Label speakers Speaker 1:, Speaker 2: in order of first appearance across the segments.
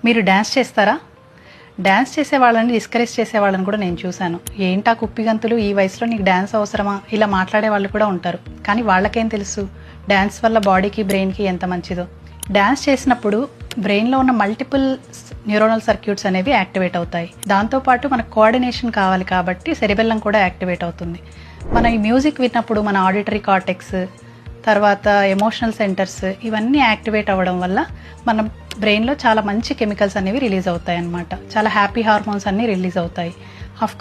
Speaker 1: మీరు డ్యాన్స్ చేస్తారా? డ్యాన్స్ చేసే వాళ్ళని డిస్కరేజ్ చేసే వాళ్ళని కూడా నేను చూశాను. ఏంటా కుప్పిగంతులు, ఈ వయసులో నీకు డ్యాన్స్ అవసరమా, ఇలా మాట్లాడే వాళ్ళు కూడా ఉంటారు. కానీ వాళ్ళకేం తెలుసు డ్యాన్స్ వల్ల బాడీకి బ్రెయిన్కి ఎంత మంచిదో. డ్యాన్స్ చేసినప్పుడు బ్రెయిన్లో ఉన్న మల్టిపుల్ న్యూరోనల్ సర్క్యూట్స్ అనేవి యాక్టివేట్ అవుతాయి. దాంతోపాటు మనకు కోఆర్డినేషన్ కావాలి కాబట్టి సెరిబెల్లం కూడా యాక్టివేట్ అవుతుంది. మన ఈ మ్యూజిక్ విన్నప్పుడు మన ఆడిటరీ కార్టెక్స్, తర్వాత ఎమోషనల్ సెంటర్స్ ఇవన్నీ యాక్టివేట్ అవ్వడం వల్ల మన బ్రెయిన్లో చాలా మంచి కెమికల్స్ అనేవి రిలీజ్ అవుతాయి అన్నమాట. చాలా హ్యాపీ హార్మోన్స్ అన్నీ రిలీజ్ అవుతాయి.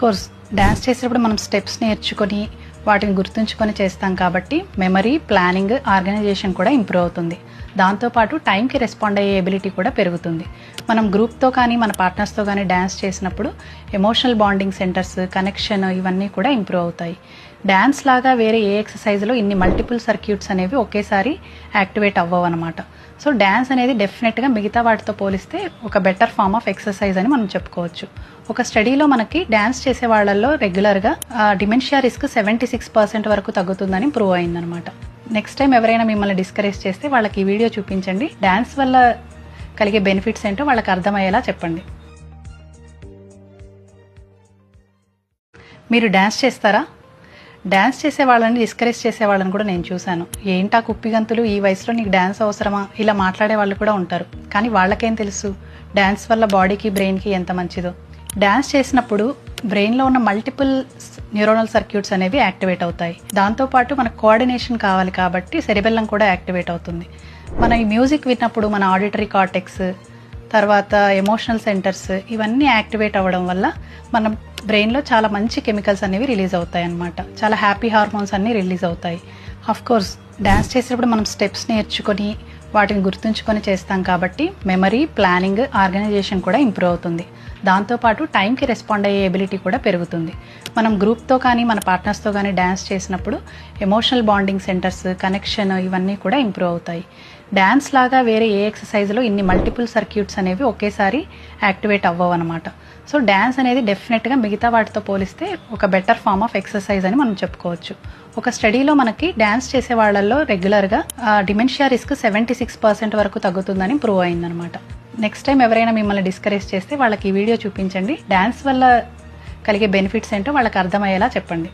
Speaker 1: కోర్స్ డ్యాన్స్ చేసేటప్పుడు మనం స్టెప్స్ నేర్చుకొని వాటిని గుర్తుంచుకొని చేస్తాం కాబట్టి మెమరీ, ప్లానింగ్, ఆర్గనైజేషన్ కూడా ఇంప్రూవ్ అవుతుంది. దాంతోపాటు టైంకి రెస్పాండ్ అయ్యే ఎబిలిటీ కూడా పెరుగుతుంది. మనం గ్రూప్తో కానీ మన పార్ట్నర్స్తో కానీ డ్యాన్స్ చేసినప్పుడు ఎమోషనల్ బాండింగ్ సెంటర్స్, కనెక్షన్ ఇవన్నీ కూడా ఇంప్రూవ్ అవుతాయి. డ్యాన్స్ లాగా వేరే ఏ ఎక్సర్సైజ్లో ఇన్ని మల్టిపుల్ సర్క్యూట్స్ అనేవి ఒకేసారి యాక్టివేట్ అవ్వవు అనమాట. సో డ్యాన్స్ అనేది డెఫినెట్గా మిగతా వాటితో పోలిస్తే ఒక బెటర్ ఫార్మ్ ఆఫ్ ఎక్సర్సైజ్ అని మనం చెప్పుకోవచ్చు. ఒక స్టడీలో మనకి డ్యాన్స్ చేసే వాళ్ళల్లో రెగ్యులర్గా డిమెన్షియా రిస్క్ 76% వరకు తగ్గుతుందని ప్రూవ్ అయిందనమాట. నెక్స్ట్ టైం ఎవరైనా మిమ్మల్ని డిస్కరేజ్ చేస్తే వాళ్ళకి ఈ వీడియో చూపించండి. డ్యాన్స్ వల్ల కలిగే బెనిఫిట్స్ ఏంటో వాళ్ళకి అర్థమయ్యేలా చెప్పండి. మీరు డ్యాన్స్ చేస్తారా? డ్యాన్స్ చేసే వాళ్ళని డిస్కరేజ్ చేసే వాళ్ళని కూడా నేను చూశాను. ఏంటా కుప్పిగంతులు, ఈ వయసులో నీకు డ్యాన్స్ అవసరమా, ఇలా మాట్లాడే వాళ్ళు కూడా ఉంటారు. కానీ వాళ్ళకేం తెలుసు డ్యాన్స్ వల్ల బాడీకి బ్రెయిన్కి ఎంత మంచిదో. డ్యాన్స్ చేసినప్పుడు బ్రెయిన్లో ఉన్న మల్టిపుల్ న్యూరోనల్ సర్క్యూట్స్ అనేవి యాక్టివేట్ అవుతాయి. దాంతోపాటు మనకు కోఆర్డినేషన్ కావాలి కాబట్టి సెరిబెల్లం కూడా యాక్టివేట్ అవుతుంది. మన ఈ మ్యూజిక్ విన్నప్పుడు మన ఆడిటరీ కార్టెక్స్, తర్వాత ఎమోషనల్ సెంటర్స్ ఇవన్నీ యాక్టివేట్ అవ్వడం వల్ల మన బ్రెయిన్లో చాలా మంచి కెమికల్స్ అనేవి రిలీజ్ అవుతాయి అన్నమాట. చాలా హ్యాపీ హార్మోన్స్ అన్నీ రిలీజ్ అవుతాయి. కోర్స్ డ్యాన్స్ చేసేటప్పుడు మనం స్టెప్స్ నేర్చుకొని వాటిని గుర్తుంచుకొని చేస్తాం కాబట్టి మెమరీ, ప్లానింగ్, ఆర్గనైజేషన్ కూడా ఇంప్రూవ్ అవుతుంది. దాంతోపాటు టైంకి రెస్పాండ్ అయ్యే ఎబిలిటీ కూడా పెరుగుతుంది. మనం గ్రూప్తో కానీ మన పార్ట్నర్స్తో కానీ డ్యాన్స్ చేసినప్పుడు ఎమోషనల్ బాండింగ్ సెంటర్స్, కనెక్షన్ ఇవన్నీ కూడా ఇంప్రూవ్ అవుతాయి. డ్యాన్స్ లాగా వేరే ఏ ఎక్సర్సైజ్లో ఇన్ని మల్టిపుల్ సర్క్యూట్స్ అనేవి ఒకేసారి యాక్టివేట్ అవ్వవు అనమాట. సో డ్యాన్స్ అనేది డెఫినెట్గా మిగతా వాటితో పోలిస్తే ఒక బెటర్ ఫార్మ్ ఆఫ్ ఎక్సర్సైజ్ అని మనం చెప్పుకోవచ్చు. ఒక స్టడీలో మనకి డ్యాన్స్ చేసే వాళ్ళల్లో రెగ్యులర్గా డిమెన్షియా రిస్క్ 76% వరకు తగ్గుతుందని ప్రూవ్ అయిందనమాట. నెక్స్ట్ టైం ఎవరైనా మిమ్మల్ని డిస్కరేజ్ చేస్తే వాళ్ళకి ఈ వీడియో చూపించండి. డ్యాన్స్ వల్ల కలిగే బెనిఫిట్స్ ఏంటో వాళ్ళకి అర్థమయ్యేలా చెప్పండి.